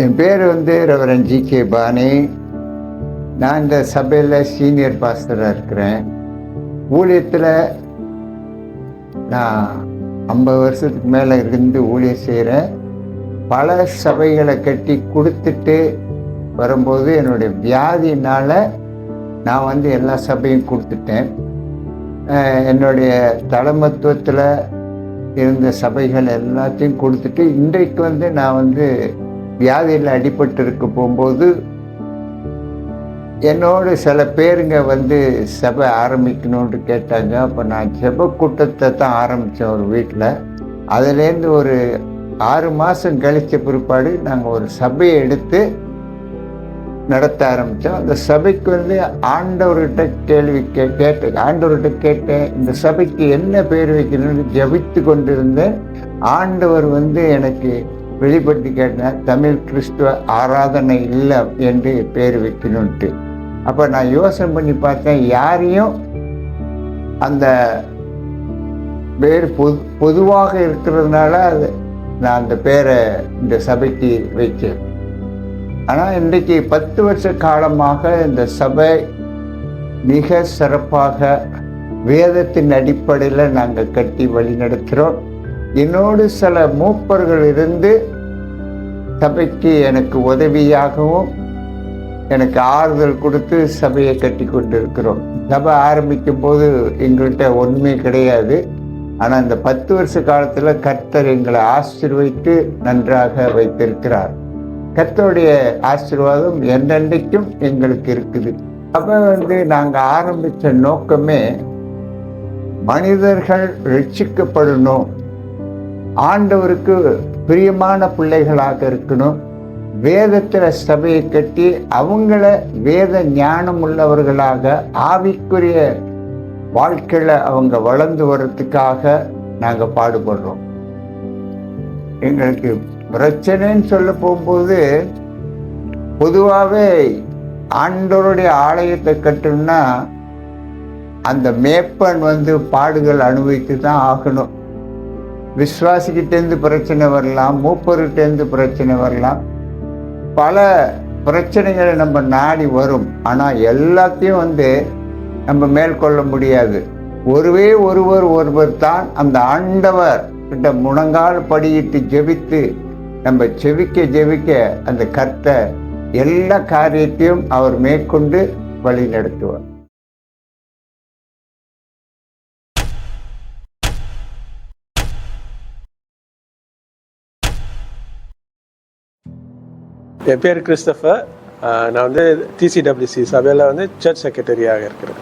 என் பேர் reverend G K. பாணி. நான் இந்த சபையில் சீனியர் பாஸ்டராக இருக்கிறேன். ஊழியத்தில் நான் 50 வருஷத்துக்கு மேலே இருந்து ஊழியம் செய்கிறேன். பல சபைகளை கட்டி கொடுத்துட்டு வரும்போது என்னுடைய வியாதினால் நான் எல்லா சபையும் கொடுத்துட்டேன். என்னுடைய தலைமத்துவத்தில் இருந்த சபைகள் எல்லாத்தையும் கொடுத்துட்டு இன்றைக்கு நான் வியாதியில் அடிபட்டு இருக்க போகும்போது என்னோட சில பேருங்க சபை ஆரம்பிக்கணும்னு கேட்டாங்க. அப்போ நான் ஜெப கூட்டத்தை தான் ஆரம்பித்தேன் ஒரு வீட்டில். அதுலேருந்து ஒரு 6 மாதம் கழித்த பிற்பாடு நாங்கள் ஒரு சபையை எடுத்து நடத்த ஆரம்பித்தோம். அந்த சபைக்கு ஆண்டவர்கிட்ட கேள்வி ஆண்டவர்கிட்ட கேட்டேன், இந்த சபைக்கு என்ன பேர் வைக்கணும்னு ஜபித்து கொண்டிருந்தேன். ஆண்டவர் எனக்கு வெளிப்பட்டு கேட்டேன், தமிழ் கிறிஸ்துவ ஆராதனை இல்லை என்று பேர் வைக்கணும்ட்டு. அப்போ நான் யோசனை பண்ணி பார்த்தேன், யாரையும் அந்த பேர் பொதுவாக இருக்கிறதுனால நான் அந்த பேரை இந்த சபைக்கு வைச்சேன். ஆனால் இன்றைக்கு 10 வருஷ காலமாக இந்த சபை மிக சிறப்பாக வேதத்தின் அடிப்படையில் நாங்கள் கட்டி வழி நடத்துகிறோம். என்னோடு சில மூப்பர்கள் இருந்து சபைக்கு எனக்கு உதவியாகவும் எனக்கு ஆறுதல் கொடுத்து சபையை கட்டி கொண்டு இருக்கிறோம். சபை ஆரம்பிக்கும் போது எங்கள்கிட்ட ஒன்றுமே கிடையாது. ஆனால் இந்த 10 வருஷ காலத்தில் கர்த்தர் எங்களை ஆசீர்வதித்து நன்றாக வைத்திருக்கிறார். கர்த்தருடைய ஆசீர்வாதம் என்னென்றைக்கும் எங்களுக்கு இருக்குது. அப்போ நாங்கள் ஆரம்பித்த நோக்கமே மனிதர்கள் ரட்சிக்கப்படணும், ஆண்டவருக்கு பிரியமான பிள்ளைகளாக இருக்கணும், வேதத்தில் சபையை கட்டி அவங்கள வேத ஞானம் உள்ளவர்களாக ஆவிக்குரிய வாழ்க்கையில் அவங்க வளர்ந்து வர்றதுக்காக நாங்கள் பாடுபடுறோம். எங்களுக்கு பிரச்சனைன்னு சொல்ல போகும்போது பொதுவாகவே ஆண்டவருடைய ஆலயத்தை கட்டணும்னா அந்த மேப்பன் பாடுகள் அனுபவித்து தான் ஆகணும். விசுவாசிக்கிட்டேருந்து பிரச்சனை வரலாம், மூப்பர்கிட்டேருந்து பிரச்சனை வரலாம், பல பிரச்சனைகளை நம்ம நாடி வரும். ஆனால் எல்லாத்தையும் நம்ம மேற்கொள்ள முடியாது. ஒருவர் தான் அந்த ஆண்டவர் கிட்ட முழங்கால் படியிட்டு ஜெபித்து நம்ம ஜெபிக்க அந்த கர்த்தர் எல்லா காரியத்தையும் அவர் மேற்கொண்டு வழி நடத்துவார். என் பேர் கிறிஸ்டபர். நான் TCWC சபையில் சர்ச் செக்ரட்டரியாக இருக்கிறேன்.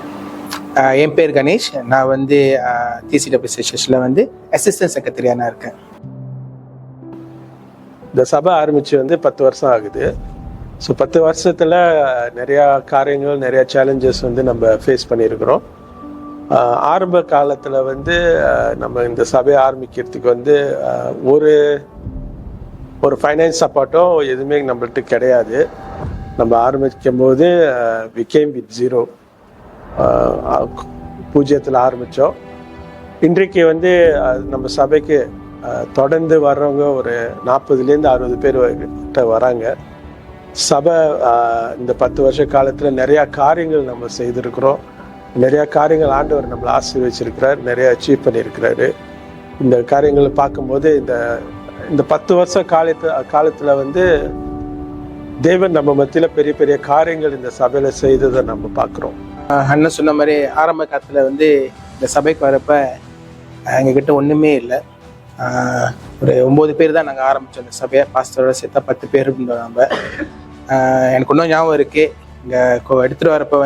என் பேர் கணேஷ். நான் TCWC சர்ச்சில் அசிஸ்டன்ட் செக்ரட்டரியாக இருக்கேன். இந்த சபை ஆரம்பித்து 10 வருஷம் ஆகுது. ஸோ 10 வருஷத்தில் நிறையா காரியங்கள், நிறையா சேலஞ்சஸ் நம்ம ஃபேஸ் பண்ணியிருக்கிறோம். ஆரம்ப காலத்தில் நம்ம இந்த சபையை ஆரம்பிக்கிறதுக்கு ஒரு ஃபைனான்ஸ் சப்போர்ட்டோ எதுவுமே நம்மள்ட்ட கிடையாது. நம்ம ஆரம்பிக்கும் போது we came with zero, 0 ஆரம்பித்தோம். இன்றைக்கு நம்ம சபைக்கு தொடர்ந்து வர்றவங்க ஒரு 40லேருந்து 60 பேர் கிட்ட வராங்க. சபை இந்த 10 வருஷ காலத்தில் நிறையா காரியங்கள் நம்ம செய்திருக்கிறோம். நிறையா காரியங்கள் ஆண்டவர் நம்மளை ஆசீர்வதிச்சிருக்கிறார், நிறையா அச்சீவ் பண்ணியிருக்கிறாரு. இந்த காரியங்களை பார்க்கும்போது இந்த 10 வருஷ காலத்தில் தேவன் நம்ம மத்தியில் பெரிய பெரிய காரியங்கள் இந்த சபையில் செய்ததை நம்ம பார்க்குறோம். அண்ணன் சொன்ன மாதிரி ஆரம்ப காலத்தில் இந்த சபைக்கு வரப்ப எங்ககிட்ட ஒன்றுமே இல்லை. ஒரு 9 பேர் தான் நாங்கள் ஆரம்பித்தோம் இந்த சபையை. பாஸ்டரோட சேர்த்தா 10 பேர் இருந்தோம் நம்ம. எனக்கு இன்னும் ஞாபகம் இருக்குது, இங்கே எடுத்துகிட்டு வரப்போ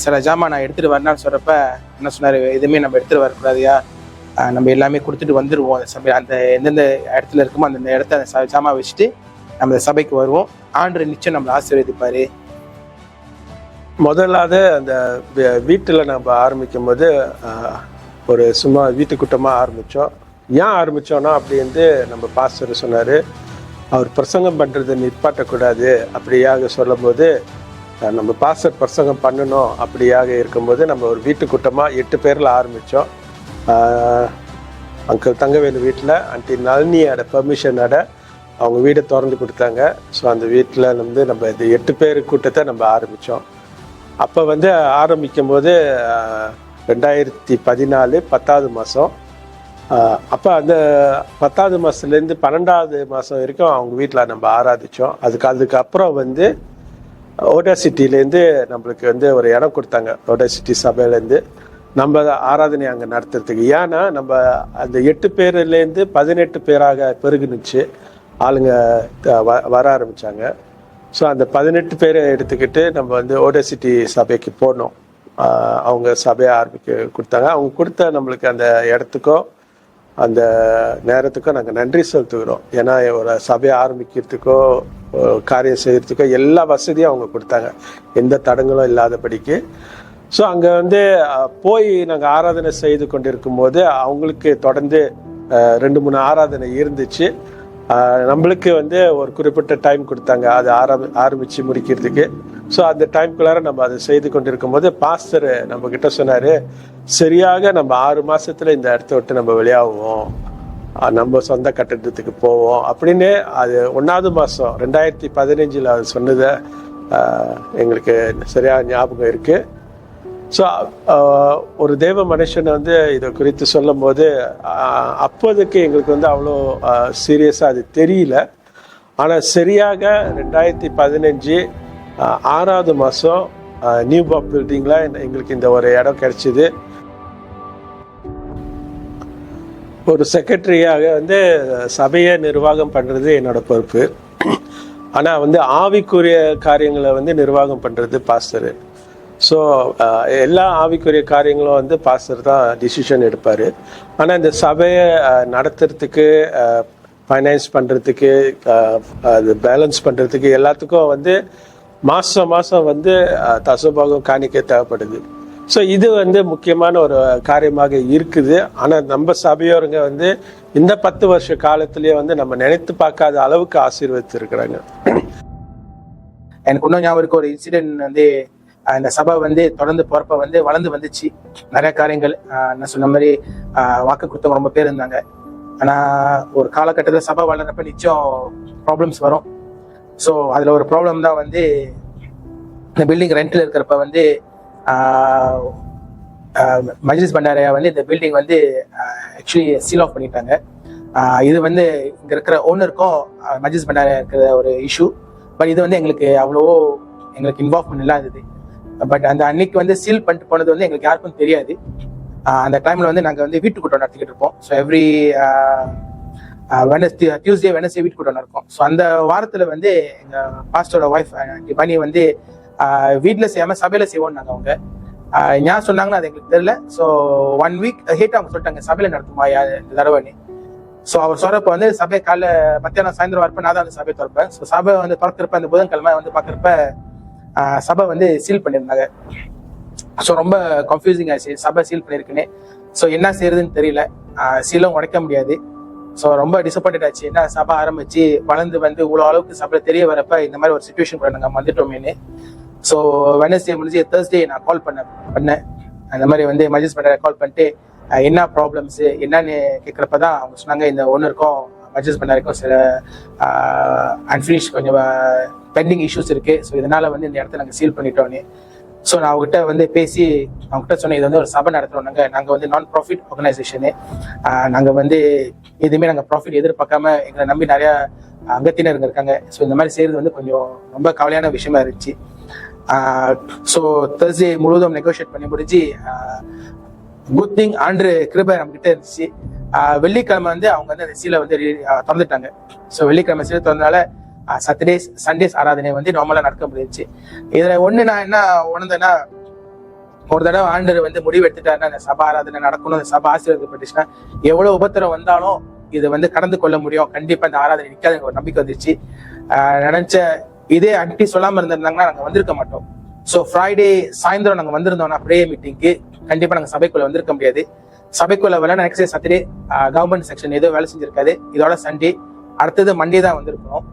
சில ஜாமான் நான் எடுத்துகிட்டு வரேன்னு சொல்கிறப்ப என்ன சொன்னார், எதுவுமே நம்ம எடுத்துகிட்டு வரக்கூடாதுயா, நம்ம எல்லாமே கொடுத்துட்டு வந்துடுவோம். அந்த சபை அந்த எந்தெந்த இடத்துல இருக்குமோ அந்தந்த இடத்த அந்த ஜாமான் வச்சுட்டு நம்ம இந்த சபைக்கு வருவோம். ஆண்டவர் நிச்சயம் நம்மளை ஆசீர்வதிப்பார். முதலாவது அந்த வீட்டில் நம்ம ஆரம்பிக்கும் போது ஒரு சும்மா வீட்டு கூட்டமாக ஆரம்பித்தோம். ஏன் ஆரம்பித்தோன்னா நம்ம பாஸ்டர் சொன்னார், அவர் பிரசங்கம் பண்ணுறதை நிற்பாட்டக்கூடாது. அப்படியாக சொல்லும் போது நம்ம பாஸ்டர் பிரசங்கம் பண்ணணும். அப்படியாக இருக்கும்போது நம்ம ஒரு வீட்டு கூட்டமாக 8 பேரில் ஆரம்பித்தோம். அங்கிள் தங்கவேலு வீட்டில் ஆண்டி நளினியோட பெர்மிஷனோட அவங்க வீடை திறந்து கொடுத்தாங்க. ஸோ அந்த வீட்டில் வந்து நம்ம இந்த 8 பேர் கூட்டத்தை நம்ம ஆரம்பித்தோம். அப்போ வந்து ஆரம்பிக்கும் போது 2014 10வது மாதம். அப்போ அந்த 10வது மாதத்துலேருந்து 12வது மாதம் வரைக்கும் அவங்க வீட்டில் நம்ம ஆராதித்தோம். அதுக்கப்புறம் வந்து ஓடாசிட்டிலேருந்து நம்மளுக்கு வந்து ஒரு இடம் கொடுத்தாங்க. ஓடாசிட்டி சபையிலேருந்து நம்ம ஆராதனை அங்கே நடத்துறதுக்கு. ஏன்னா நம்ம அந்த 8 பேர்லேருந்து 18 பேராக பெருகுனுச்சு, ஆளுங்க வர ஆரம்பித்தாங்க. ஸோ அந்த 18 பேரை எடுத்துக்கிட்டு நம்ம வந்து ஓடாசிட்டி சபைக்கு போனோம். அவங்க சபையை ஆரம்பிக்க கொடுத்தாங்க. அவங்க கொடுத்த நம்மளுக்கு அந்த இடத்துக்கோ அந்த நேரத்துக்கோ நாங்கள் நன்றி செலுத்துகிறோம். ஏன்னா ஒரு சபையை ஆரம்பிக்கிறதுக்கோ காரியம் செய்கிறதுக்கோ எல்லா வசதியும் அவங்க கொடுத்தாங்க, எந்த தடங்களும் இல்லாதபடிக்கு. ஸோ அங்கே வந்து போய் நாங்கள் ஆராதனை செய்து கொண்டிருக்கும் போது அவங்களுக்கு தொடர்ந்து 2-3 ஆராதனை இருந்துச்சு. நம்மளுக்கு வந்து ஒரு குறிப்பிட்ட டைம் கொடுத்தாங்க அதை ஆரம்பித்து முடிக்கிறதுக்கு. ஸோ அந்த டைம்குள்ளார நம்ம அதை செய்து கொண்டிருக்கும் போது பாஸ்டர் நம்ம கிட்ட சொன்னார், சரியாக நம்ம 6 மாதத்தில் இந்த இடத்த விட்டு நம்ம வெளியாகுவோம், நம்ம சொந்த கட்டடத்துக்கு போவோம் அப்படின்னு. அது 1வது மாதம் 2015 அது சொன்னதை எங்களுக்கு சரியாக ஞாபகம் இருக்குது. ஸோ ஒரு தேவ மனுஷனை வந்து இதை குறித்து சொல்லும் போது அப்போதைக்கு எங்களுக்கு வந்து அவ்வளோ சீரியஸாக அது தெரியல. ஆனால் சரியாக 2015 6வது மாதம் நியூ பாப் பில்டிங்கில் எங்களுக்கு இந்த ஒரு இடம் கிடைச்சிது. ஒரு செக்ரட்டரியாக வந்து சபையை நிர்வாகம் பண்ணுறது என்னோட பொறுப்பு. ஆனால் வந்து ஆவிக்குரிய காரியங்களை வந்து நிர்வாகம் பண்ணுறது பாஸ்டர். ஸோ எல்லா ஆவிக்குரிய காரியங்களும் வந்து பாஸ்டர் தான் டிசிஷன் எடுப்பார். ஆனால் இந்த சபையை நடத்துறதுக்கு, ஃபைனான்ஸ் பண்ணுறதுக்கு, அது பேலன்ஸ் பண்ணுறதுக்கு எல்லாத்துக்கும் வந்து மாதம் வந்து தசபாகம் காணிக்க தேவைப்படுது. ஸோ இது வந்து முக்கியமான ஒரு காரியமாக இருக்குது. ஆனால் நம்ம சபையோருங்க வந்து இந்த 10 வருஷ காலத்திலேயே வந்து நம்ம நினைத்து பார்க்காத அளவுக்கு ஆசீர்வதிச்சிருக்கிறாங்க. எனக்கு இன்னும் ஞாபகம் இருக்க ஒரு இன்சிடென்ட் வந்து, இந்த சபை வந்து தொடர்ந்து போறப்ப வந்து வளர்ந்து வந்துச்சு. நிறைய காரியங்கள் நான் சொன்ன மாதிரி வாக்கு கொடுத்தவங்க ரொம்ப பேர் இருந்தாங்க. ஆனா ஒரு காலகட்டத்தில் சபை வளர்றப்ப நிச்சயம் ப்ராப்ளம்ஸ் வரும். ஸோ அதுல ஒரு ப்ராப்ளம் தான் வந்து இந்த பில்டிங் ரெண்ட்ல இருக்கிறப்ப வந்து மஜ்லிஸ் பண்டாரியா வந்து இந்த பில்டிங் வந்து ஆக்சுவலி சீல் ஆஃப் பண்ணிட்டாங்க. இது வந்து இங்க இருக்கிற ஓனருக்கும் மஜ்லிஸ் பண்டாரியா இருக்கிற ஒரு இஷ்யூ. பட் இது வந்து எங்களுக்கு அவ்வளவோ இன்வால்வ்மெண்ட் இல்லாதது. பட் அந்த அன்னைக்கு வந்து சீல் பண்ணிட்டு போனது வந்து எங்களுக்கு யாருக்கும் தெரியாது. அந்த டைம்ல வந்து நாங்கள் வந்து வீட்டு கூட்டம் நடத்திக்கிட்டு இருப்போம். ஸோ எவ்ரி டியூஸ்டே வெனஸ்டே வீட்டு கூட்டம் நடக்கும். ஸோ அந்த வாரத்தில் வந்து எங்கள் பாஸ்டரோட ஒய்ஃப் பனி வந்து வீட்டில் செய்யாமல் சபையில் செய்வோம்னாங்க. அவங்க ஏன் சொன்னாங்கன்னு அது எங்களுக்கு தெரியல. ஸோ 1 வீக் ஹேட் அவங்க சொல்லிட்டாங்க சபையில் நடத்துமா இந்த தடவைன்னு. ஸோ அவர் சொல்றப்ப வந்து சபை காலைல மத்தியானம் சாயந்தரம் வரப்ப நான் தான் வந்து சபையை திறப்பேன். ஸோ சபை வந்து திறக்கிறப்ப அந்த புதன்கிழமை வந்து பார்க்குறப்ப சபை வந்து சீல் பண்ணியிருந்தாங்க. ஸோ ரொம்ப கன்ஃபியூசிங் ஆச்சு, சபை சீல் பண்ணியிருக்குன்னு. ஸோ என்ன செய்யறதுன்னு தெரியல, சீலும் உடைக்க முடியாது. ஸோ ரொம்ப டிசப்பாயின்ட் ஆச்சு. என்ன சபை ஆரம்பிச்சு வளர்ந்து வந்து இவ்வளோ அளவுக்கு சபை தெரிய வரப்ப இந்த மாதிரி ஒரு சுச்சுவேஷன் கூட நாங்கள் வந்துட்டோமேனு. ஸோ வெனஸ்டே முடிஞ்சு தேர்ஸ்டே நான் கால் பண்ணேன். அந்த மாதிரி வந்து மஜ்லிஸ் பண்டாரியா கால் பண்ணிட்டு என்ன ப்ராப்ளம்ஸ் என்னன்னு கேட்குறப்ப தான் அவங்க சொன்னாங்க, இந்த ஒன்றுக்கும் மஜ்லிஸ் பண்டாரியாக்கும் சில அன்ஃபினிஷ் கொஞ்சம் பெண்டிங் இஷ்யூஸ் இருக்கு. ஸோ இதனால வந்து இந்த இடத்த நாங்கள் சீல் பண்ணிட்டோன்னு. ஸோ நான் அவங்ககிட்ட வந்து பேசி அவங்ககிட்ட சொன்னேன், இது வந்து ஒரு சபை நடத்துகிறோம், நாங்கள் வந்து நான் ப்ராஃபிட் ஆர்கனைசேஷனு, நாங்கள் வந்து எதுவுமே நாங்கள் ப்ராஃபிட் எதிர்பார்க்காம எங்களை நம்பி நிறையா அங்கத்தினருங்க இருக்காங்க. ஸோ இந்த மாதிரி செய்கிறது வந்து கொஞ்சம் ரொம்ப கவலையான விஷயமா இருந்துச்சு. ஸோ தேர்ஸ்டே முழுவதும் நெகோஷியேட் பண்ணி முடிஞ்சு குட் திங் ஆண்டு கிருபை நம்மகிட்ட இருந்துச்சு. வெள்ளிக்கிழமை வந்து அவங்க வந்து அந்த சீலை வந்து திறந்துட்டாங்க. ஸோ வெள்ளிக்கிழமை சீலை திறந்தனால சாட்டர்டேஸ் சண்டேஸ் ஆராதனை வந்து நார்மலா நடக்க முடிஞ்சிச்சு. இதுல ஒண்ணு நான் என்ன உணர்ந்தேன்னா, ஒரு தடவை ஆண்டர் வந்து முடிவு எடுத்துட்டாருன்னா அந்த சபை ஆராதனை நடக்கணும், அந்த சபை ஆசீர்வதிக்கப்பட்டுச்சுன்னா எவ்வளவு உபத்திரம் வந்தாலும் இது வந்து கடந்து கொள்ள முடியும், கண்டிப்பா இந்த ஆராதனை நிற்காது ஒரு நம்பிக்கை வந்துருச்சு. நினைச்ச இதே அன்டி சொல்லாம இருந்திருந்தாங்கன்னா நாங்க வந்திருக்க மாட்டோம். ஸோ ஃப்ரைடே சாயந்தரம் நாங்க வந்திருந்தோம்னா ப்ரேயர் மீட்டிங்க்கு கண்டிப்பா நாங்க சபைக்குள்ள வந்திருக்க முடியாது. சபைக்குள்ள வேலை next day Saturday government section ஏதோ வேலை செஞ்சிருக்காது. இதோட சண்டே அடுத்தது மண்டே தான் வந்திருக்கணும்.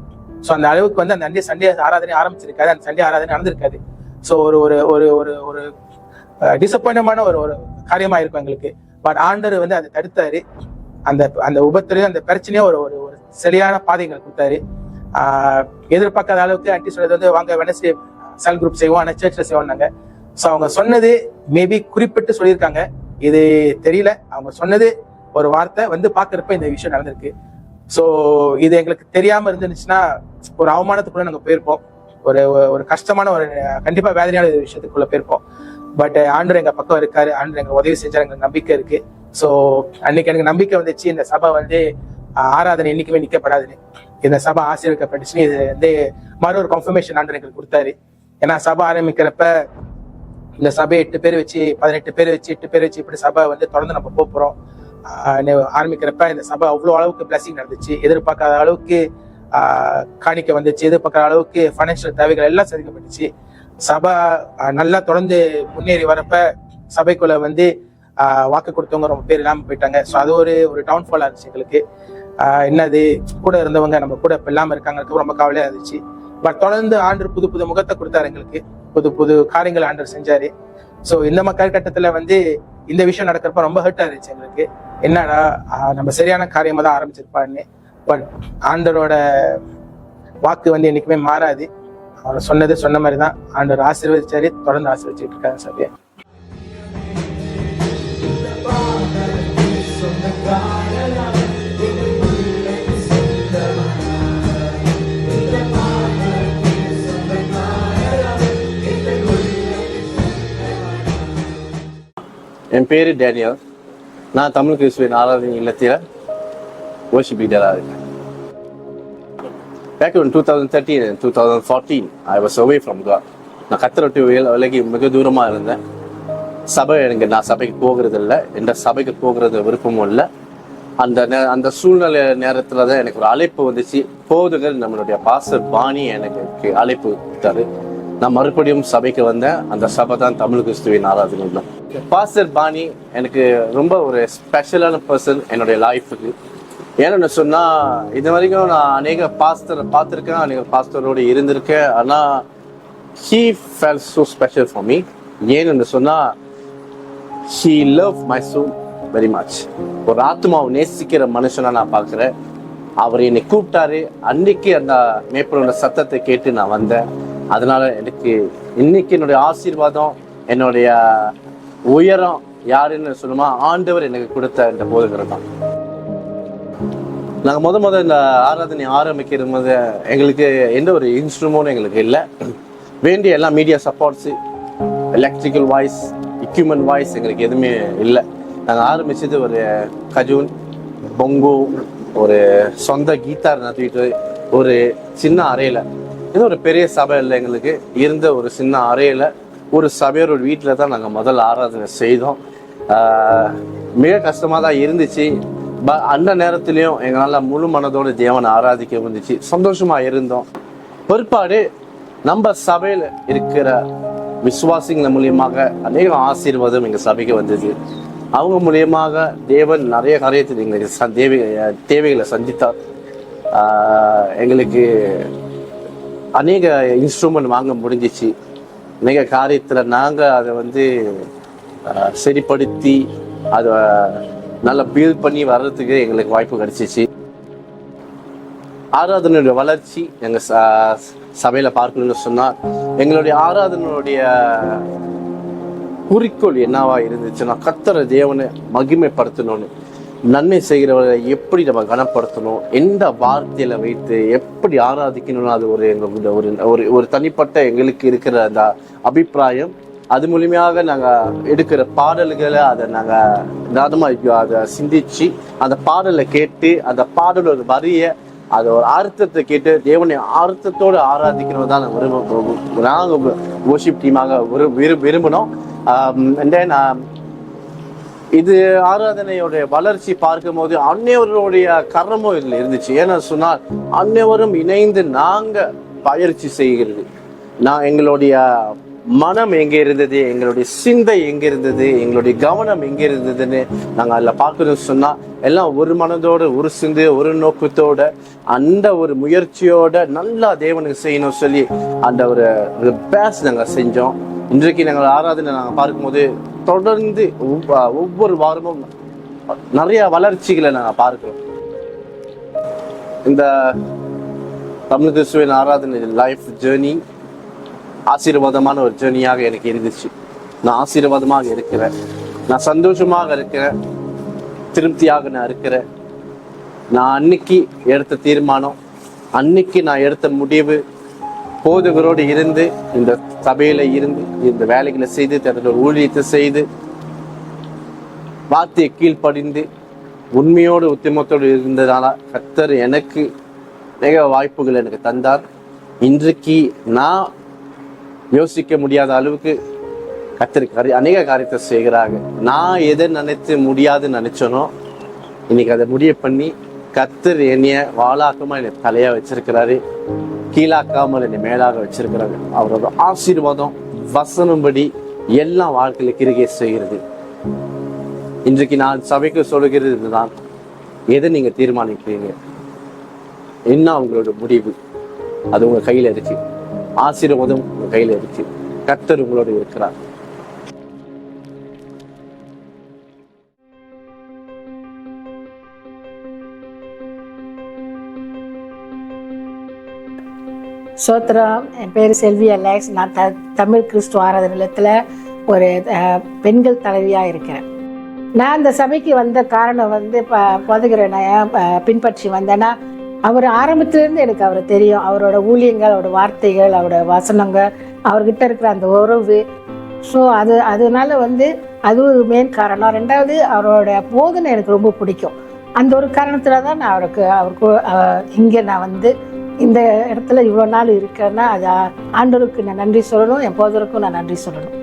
ஸோ அந்த அளவுக்கு வந்து அந்த சண்டே ஆராதனை ஆரம்பிச்சிருக்காது, அந்த சண்டே ஆராதனை நடந்திருக்காது. ஸோ ஒரு ஒரு ஒரு ஒரு ஒரு டிசப்பாயின்மெண்டான ஒரு ஒரு காரியமா இருக்கும் எங்களுக்கு. பட் ஆண்டர் வந்து அதை தடுத்தாரு. அந்த அந்த உபத்திரையும் அந்த பிரச்சனையும் ஒரு ஒரு ஒரு சரியான பாதைகள் கொடுத்தாரு. எதிர்பார்க்காத அளவுக்கு ஆண்டி சொல்றது வந்து வாங்க வெனஸ்டே செல் குரூப் செய்வோம், ஆனால் சர்ச்சில் செய்வோம்னாங்க. ஸோ அவங்க சொன்னது மேபி குறிப்பிட்டு சொல்லியிருக்காங்க, இது தெரியல. அவங்க சொன்னது ஒரு வார்த்தை, வந்து பார்க்குறப்ப இந்த விஷயம் நடந்திருக்கு. ஸோ இது எங்களுக்கு தெரியாமல் இருந்துச்சுன்னா ஒரு அவமானத்துக்குள்ள நாங்கள் போயிருப்போம், ஒரு ஒரு கஷ்டமான ஒரு கண்டிப்பாக வேதனையான விஷயத்துக்குள்ள போயிருப்போம். பட் ஆண்டவர் எங்கள் பக்கம் இருக்காரு, ஆண்டவர் எங்களுக்கு உதவி செஞ்சார், எங்களுக்கு நம்பிக்கை இருக்கு. ஸோ அன்னைக்கு எனக்கு நம்பிக்கை வந்துச்சு, இந்த சபை வந்து ஆராதனை என்னைக்குமே நிற்கப்படாதுன்னு, இந்த சபை ஆசீர்வதிக்கப்பட்டுச்சுன்னு. இது வந்து மறு ஒரு கன்ஃபர்மேஷன் ஆண்டவர் எங்களுக்கு கொடுத்தாரு. ஏன்னா சபை ஆரம்பிக்கிறப்ப இந்த சபை 8 பேர் வச்சு 18 பேர் வச்சு 8 பேர் வச்சு இப்படி சபை வந்து தொடர்ந்து நம்ம போறோம். ஆரம்பிக்கிறப்ப இந்த சபை அவ்வளோ அளவுக்கு பிளஸிங் நடந்துச்சு, எதிர்பார்க்காத அளவுக்கு காணிக்க வந்துச்சு, எதிர்பார்க்காத அளவுக்கு ஃபைனான்சியல் தேவைகள் எல்லாம் சந்திக்கப்பட்டுச்சு. சபை நல்லா தொடர்ந்து முன்னேறி வரப்ப சபைக்குள்ள வந்து வாக்கு கொடுத்தவங்க ரொம்ப பேர் இல்லாமல் போயிட்டாங்க. ஸோ அது ஒரு ஒரு டவுன்ஃபாலாக இருந்துச்சு எங்களுக்கு. என்னது கூட இருந்தவங்க நம்ம கூட இப்போ இல்லாமல் இருக்காங்க, ரொம்ப கவலையாக இருந்துச்சு. பட் தொடர்ந்து ஆண்டவர் புது புது முகத்தை கொடுத்தாரு எங்களுக்கு, புது புது காரியங்கள் ஆண்டவர் செஞ்சாரு. ஸோ இந்த காலகட்டத்தில் வந்து இந்த விஷயம் நடக்கிறப்ப ரொம்ப ஹர்ட்டாக இருந்துச்சு எங்களுக்கு. என்னடா நம்ம சரியான காரியமாக தான் ஆரம்பிச்சிருப்பான்னு. பட் ஆண்டவரோட வாக்கு வந்து என்னைக்குமே மாறாது. அவர் சொன்னது சொன்ன மாதிரி தான் ஆண்டவர் ஆசீர்வதிச்சாரு, தொடர்ந்து ஆசீர்வதிச்சுட்டு இருக்காங்க சபையை. என் பேர் டேனியல். நான் தமிழ் கிறிஸ்துவின் ஆராதனை இல்லத்தில் worship leader-ஆக இருக்கேன். Back in 2013 and 2014, I was away from God. நான் கர்த்தரை விட்டு விலகி மிக தூரமாக இருந்தேன். நான் சபைக்கு போகிறது இல்லை, எந்த சபைக்கு போகிறது விருப்பமும் இல்லை. அந்த சூழ்நிலை நேரத்தில் தான் எனக்கு ஒரு அழைப்பு வந்துச்சு. போதுகள் நம்மளுடைய பாஸ்டர் பாணி எனக்கு அழைப்பு கொடுத்தாரு. நான் மறுபடியும் சபைக்கு வந்தேன். அந்த சபை தான் தமிழ் கிறிஸ்துவின் ஆராதனை தான். பாஸ்டர் பாணி எனக்கு ரொம்ப ஒரு ஸ்பெஷலான பர்சன் என்னுடைய லைஃபுக்கு. ஏன்னு சொன்னா இது வரைக்கும் நான் அநேக பாஸ்டரை பார்த்துருக்கேன், அநேக பாஸ்டரோடு இருந்திருக்கேன். ஆனால் he felt so special for me. ஏன்னு சொன்னா he loved my soul very much. ஒரு ஆத்மாவை நேசிக்கிற மனுஷனா நான் பார்க்குறேன். அவர் என்னை கூப்பிட்டாரு. அன்னைக்கு அந்த மேய்ப்பனோட சத்தத்தை கேட்டு நான் வந்தேன். அதனால எனக்கு இன்னைக்கு என்னுடைய ஆசீர்வாதம், என்னுடைய உயரம் யாருன்னு சொல்லுமா, ஆண்டவர் எனக்கு கொடுத்த இந்த போதுகிறது தான். நாங்கள் முத இந்த ஆராதனை ஆரம்பிக்கிற போது எங்களுக்கு எந்த ஒரு இன்ஸ்ட்ருமெண்ட்டும் எங்களுக்கு இல்லை. வேண்டிய எல்லாம் media supports, electrical voice, equipment voice எங்களுக்கு எதுவுமே இல்லை. நாங்கள் ஆரம்பிச்சது ஒரு கஜூன், பொங்கோ, ஒரு சொந்த கீத்தார் நத்திட்டு ஒரு சின்ன அறையில், இது ஒரு பெரிய சபை இல்லை, எங்களுக்கு இருந்த ஒரு சின்ன அறையில் ஒரு சபையோட வீட்டில் தான் நாங்கள் முதல்ல ஆராதனை செய்தோம். மிக கஷ்டமாக தான் இருந்துச்சு. அந்த நேரத்திலையும் எங்களால் முழு மனதோடு தேவனை ஆராதிக்க வந்துச்சு, சந்தோஷமாக இருந்தோம். பிற்பாடு நம்ம சபையில் இருக்கிற விசுவாசிகள் மூலியமாக அநேக ஆசீர்வாதம் எங்கள் சபைக்கு வந்தது. அவங்க மூலியமாக தேவன் நிறைய காரியத்தில் எங்களுக்கு தேவைகளை சந்தித்தார். எங்களுக்கு அநேக இன்ஸ்ட்ருமெண்ட் வாங்க முடிஞ்சிச்சு. அநேக காரியத்தில் நாங்கள் அதை சரிப்படுத்தி அதை நல்லா பில்ட் பண்ணி வர்றதுக்கு எங்களுக்கு வாய்ப்பு கிடைச்சிச்சு. ஆராதனையுடைய வளர்ச்சி எங்கள் சபையில் பார்க்கணும்னு சொன்னால், எங்களுடைய ஆராதனையுடைய குறிக்கோள் என்னவா இருந்துச்சுன்னா, கர்த்தரை தேவனை மகிமைப்படுத்தணும்னு, நன்மை செய்கிறவரை எப்படி நம்ம கனப்படுத்தணும், எந்த வார்த்தையில வைத்து எப்படி ஆராதிக்கணும்னு அது ஒரு தனிப்பட்ட எங்களுக்கு இருக்கிற அந்த அபிப்பிராயம். அது மூலியமாக நாங்கள் எடுக்கிற பாடல்களை அதை நாங்கள் அதை சிந்திச்சு அந்த பாடலை கேட்டு அந்த பாடலோட வரிய அது ஒரு அர்த்தத்தை கேட்டு தேவனை அர்த்தத்தோடு ஆராதிக்கணும் தான் நாங்கள் worship டீமாக விரும்பினோம். இது ஆராதனையோட வளர்ச்சி பார்க்கும் போது அன்னைவருடைய கரமும் இதில் இருந்துச்சு. ஏன்னா சொன்னால் அன்னைவரும் இணைந்து நாங்கள் பயிற்சி செய்கிறது. எங்களுடைய மனம் எங்கே இருந்தது, எங்களுடைய சிந்தை எங்கே இருந்தது, எங்களுடைய கவனம் எங்கே இருந்ததுன்னு நாங்கள் அதில் பார்க்கணும்னு சொன்னால், எல்லாம் ஒரு மனதோடு, ஒரு சிந்தை, ஒரு நோக்கத்தோட, அந்த ஒரு முயற்சியோட நல்லா தேவனுக்கு செய்யணும் சொல்லி அந்த ஒரு பேஸ் நாங்கள் செஞ்சோம். இன்றைக்கு நாங்கள் ஆராதனை நாங்கள் பார்க்கும்போது தொடர்ந்து ஒவ்வொரு வாரமும் நிறைய வளர்ச்சிகளை நாங்கள் பார்க்கிறோம். இந்த தமிழ் கிறிஸ்துவின் ஆராதனை லைஃப் ஜேர்னி ஆசீர்வாதமான ஒரு ஜேர்னியாக எனக்கு இருந்துச்சு. நான் ஆசீர்வாதமாக இருக்கிறேன், நான் சந்தோஷமாக இருக்கிறேன், திருப்தியாக நான் இருக்கிறேன். நான் அன்னைக்கு எடுத்த தீர்மானம், அன்னைக்கு நான் எடுத்த முடிவு, போதகரோடு இருந்து இந்த சபையில இருந்து இந்த வேலைகளை செய்து தன்னோட ஊழியத்தை செய்து வார்த்தையை கீழ்ப்படிந்து உண்மையோடு உத்திமத்தோடு இருந்ததால கர்த்தர் எனக்கு நிறைய வாய்ப்புகள் எனக்கு தந்தார். இன்றைக்கு நான் யோசிக்க முடியாத அளவுக்கு கர்த்தர் அநேக காரியத்தை செய்கிறாங்க. நான் எதை நினைத்து முடியாதுன்னு நினைச்சனோ இன்னைக்கு அதை முடிய பண்ணி கர்த்தர் என்னைய வாழாக்காம என்னை தலையா வச்சிருக்கிறாரு, கீழாக்காமல் என்னை மேலாக வச்சிருக்கிறாரு. அவரோட ஆசீர்வாதம் வசனம்படி எல்லா வாழ்க்கையில கிருகை செய்கிறது. இன்றைக்கு நான் சபைக்கு சொல்லுகிறது இதுதான், எதை நீங்க தீர்மானிக்கிறீங்க, என்ன உங்களோட முடிவு, அது உங்க கையில இருக்கு. ஆசீர்வாதம் உங்க கையில இருக்கு, கர்த்தர் உங்களோட இருக்கிறார். சோத்ரம், என் பேர் செல்வி அலெக்ஸ். நான் தமிழ் கிறிஸ்துவ ஆராதனை நிலையத்தில் ஒரு பெண்கள் தலைவியாக இருக்கிறேன். நான் இந்த சபைக்கு வந்த காரணம் வந்து போதகரை நான் பின்பற்றி வந்தேன்னா, அவர் ஆரம்பத்திலேருந்து எனக்கு அவரை தெரியும். அவரோட ஊழியங்கள், அவரோட வார்த்தைகள், அவரோட வசனங்கள், அவர்கிட்ட இருக்கிற அந்த உறவு. ஸோ அதனால வந்து அது ஒரு மெயின் காரணம். ரெண்டாவது, அவரோட போதனை எனக்கு ரொம்ப பிடிக்கும். அந்த ஒரு காரணத்தில் தான் நான் அவருக்கு இங்கே நான் வந்து இந்த இடத்துல இவ்வளோ நாள் இருக்கேன்னா அது ஆண்டவருக்கு நான் நன்றி சொல்லணும், என் போதருக்கும் நான் நன்றி சொல்லணும்.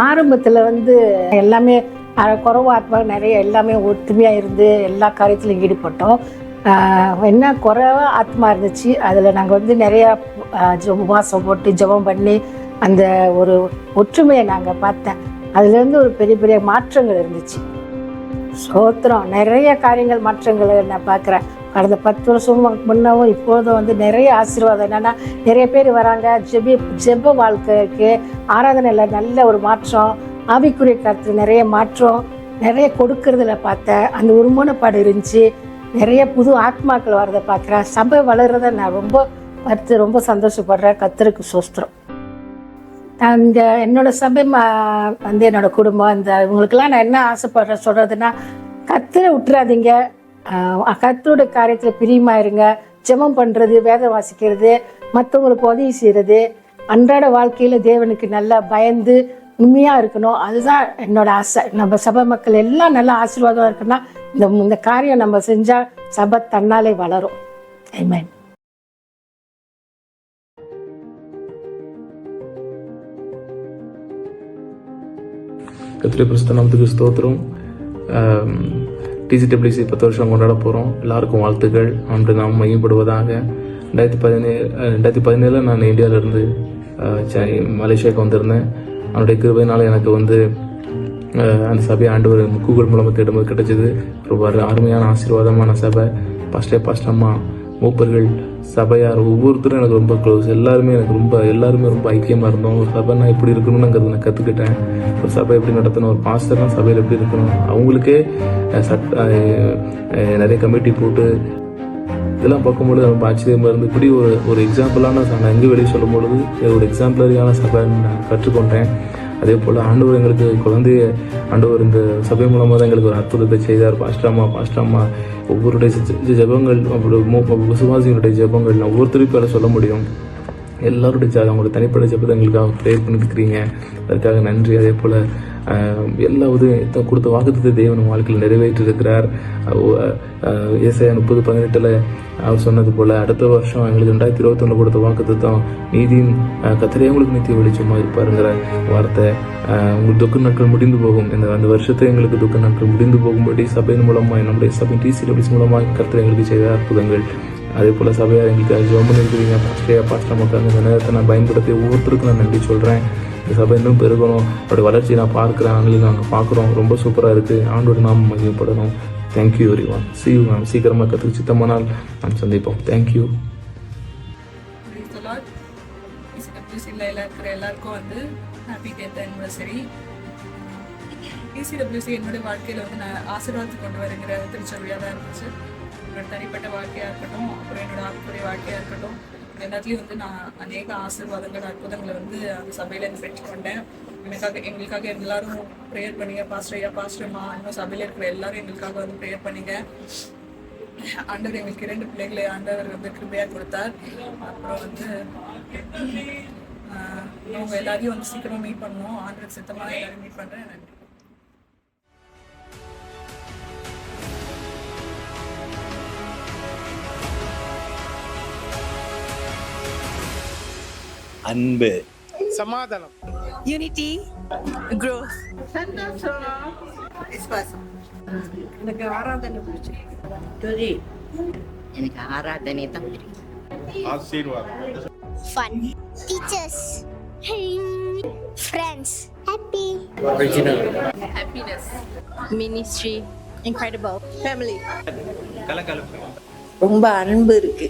ஆரம்பத்தில் வந்து எல்லாமே குறைவு ஆத்மா நிறைய எல்லாமே ஒற்றுமையாக இருந்து எல்லா காரியத்திலும் ஈடுபட்டோம். என்ன குறைவா ஆத்மா இருந்துச்சு, அதில் நாங்கள் வந்து நிறையா உபவாசம் போட்டு ஜெபம் பண்ணி அந்த ஒரு ஒற்றுமையை நாங்கள் பார்த்தேன். அதுலேருந்து ஒரு பெரிய பெரிய மாற்றங்கள் இருந்துச்சு. சோத்திரம், நிறைய காரியங்கள் மாற்றங்களை நான் பார்க்குறேன். கடந்த 10 வருஷம் முன்னவும் இப்போதும் வந்து நிறைய ஆசீர்வாதம். என்னென்னா, நிறைய பேர் வராங்க, ஜெப வாழ்க்கைக்கு ஆராதனையில் நல்ல ஒரு மாற்றம், ஆவிக்குரிய கருத்து நிறைய மாற்றம், நிறைய கொடுக்கறதுல பார்த்தேன். அந்த ஒருமனப்பாடு இருந்துச்சு. நிறைய புது ஆத்மாக்கள் வரதை பார்க்குறேன். சபை வளர்றதை நான் ரொம்ப சந்தோஷப்படுறேன். கர்த்தருக்கு ஸ்தோத்திரம். அந்த என்னோட சபை வந்து என்னோட குடும்பம், இந்த இவங்களுக்கெல்லாம் நான் என்ன ஆசைப்படுறேன் சொல்றதுன்னா, கர்த்தரை விட்டுறாதீங்க, கர்த்தரோட காரியத்தில் பிரியமா இருங்க. ஜெபம் பண்றது, வேதம் வாசிக்கிறது, மற்றவங்களுக்கு உதவி செய்யறது, அன்றாட வாழ்க்கையில தேவனுக்கு நல்லா பயந்து உண்மையா இருக்கணும். அதுதான் என்னோட ஆசை. நம்ம சபை மக்கள் எல்லாம் நல்லா ஆசீர்வாதம் இருக்குன்னா இந்த காரியம் நம்ம செஞ்சா சபை தன்னாலே வளரும். ஆமென். கர்த்தருடைய பரிசுத்த நாமத்துக்கு ஸ்தோத்திரம். டிசிடபிள்யூசி 10 வருஷம் கொண்டாட போகிறோம். எல்லாருக்கும் வாழ்த்துக்கள். அன்று நாம் மையப்படுவதாக. 2017 நான் இந்தியாவிலேருந்து மலேசியாவுக்கு வந்திருந்தேன். அவனுடைய கிருபையினால் எனக்கு வந்து அந்த சபை ஆண்டவர் கூகுள் மூலமாக தேடும்போது கிடைச்சது. ரொம்ப அருமையான ஆசீர்வாதமான சபை. பாஸ்டம்மா, மூப்பர்கள், சபையார் ஒவ்வொருத்தரும் எனக்கு ரொம்ப க்ளோஸ். எல்லாருமே ரொம்ப ஐக்கியமாக இருந்தோம். ஒரு சபைனா எப்படி இருக்கணும்னுங்கிறத நான் கற்றுக்கிட்டேன். ஒரு சபை எப்படி நடத்தணும், ஒரு பாஸ்டர்னா சபையில் எப்படி இருக்கணும், அவங்களுக்கே நிறைய கமிட்டி போட்டு இதெல்லாம் பார்க்கும்பொழுது ரொம்ப ஆச்சரியமாக இருந்து, இப்படி ஒரு எக்ஸாம்பிளான நான் எங்கே வெளியே சொல்லும் பொழுது ஒரு எக்ஸாம்பிளரியான சபைன்னு நான் கற்றுக்கொண்டேன். அதே போல் ஆண்டவர் எங்களுக்கு குழந்தைய ஆண்டவர் இந்த சபை மூலமாக தான் எங்களுக்கு ஒரு அற்புதத்தை செய்தார். பாஸ்டாமா ஒவ்வொருடைய ஜெபங்கள், விசுவாசிகளுடைய ஜெபங்கள் ஒவ்வொருத்தருக்கும் வேலை சொல்ல முடியும். எல்லாருடைய அவங்களோட தனிப்பட்ட ஜெபத்தை எங்களுக்காக ப்ரேயர் பண்ணிட்டு இருக்கிறீங்க. அதுக்காக நன்றி. அதே போல் எல்லா உதவியும் கொடுத்த வாக்குத்தத்தை தேவன் வாழ்க்கையில் நிறைவேற்றிருக்கிறார். ஏசாயா 30:18 அவர் சொன்னது போல் அடுத்த வருஷம் எங்களுக்கு 2021 கொடுத்த வாக்குத்தத்தம் நீதியும் கர்த்தரே உங்களுக்கு நித்திய வெளிச்சமாக இருப்பாருங்கிற வார்த்தை. உங்களுக்கு துக்க நாட்கள் முடிந்து போகும். அந்த வருஷத்தை எங்களுக்கு துக்க நாட்கள் முடிந்து போகும்படி சபையின் மூலமாக, நம்முடைய சபை டிசிடபிள்யூசி மூலமாக கர்த்தர் எங்களுக்கு செய்த அற்புதங்கள். அதே போல் சபையார் எங்களுக்கு ஜெபம் பண்ணியிருக்கிறீங்க. பாஸ்டர்மாக்காக இந்த நேரத்தை நான் பயன்படுத்தி ஒவ்வொருத்தருக்கும் நான் நன்றி சொல்கிறேன். இந்த சபை இன்னும் பெருகணும், அவருடைய வளர்ச்சி நான் பார்க்குறேன், ஆண்களுக்கு நாங்கள் பார்க்குறோம். ரொம்ப சூப்பராக இருக்குது. ஆண்டோட நாம மகிமைப்படணும். Thank you everyone. See you ma'am. சீக்கிரமாக கற்றுக்கு சித்தமானால் நாம் சந்திப்போம். தேங்க்யூ. இருக்கிற எல்லாருக்கும் வந்து ஹாப்பி 10th anniversary. டிசிடபிள்யூசி என்னுடைய வாழ்க்கையில் வந்து நான் ஆசீர்வாதத்தை கொண்டு வருகிற திருச்சபையாக தான் இருந்துச்சு. என்னோட தனிப்பட்ட வாழ்க்கையாக இருக்கட்டும், அப்புறம் என்னோட ஆத்மீக வாழ்க்கையாக இருக்கட்டும், எல்லாத்துலேயும் வந்து நான் அநேக ஆசீர்வாதங்கள் அற்புதங்களை வந்து அந்த சபையிலேருந்து பெற்றுக்கொண்டேன். எங்களுக்காக எல்லாரும் ப்ரேயர் பண்ணீங்க. பாஸ்டர் ஐயா, பாஸ்டர் அம்மா, இன்னும் சபையில் இருக்கிற எல்லாரும் எங்களுக்காக வந்து ப்ரேயர் பண்ணீங்க. ஆண்டவர் எங்களுக்கு 2 பிள்ளைகளை ஆண்டவர் வந்து கிருபையாக கொடுத்தார். அப்புறம் வந்து அவங்க எல்லாரையும் வந்து சீக்கிரமாக மீட் பண்ணணும். ஆண்டவர் சித்தமாக எல்லாரும் மீட் பண்ணுறேன். நன்றி. அன்பு, சமாதானம், யூனிட்டி, growth. எனக்கு ஆராதனை பிடிச்சி எனக்கு ஆராதனை தான் பிடிக்கும். Fun. Teachers. Friends. Happy. Happiness. Ministry. Incredible. Family. கலகலப்பு, ரொம்ப அன்பு இருக்கு.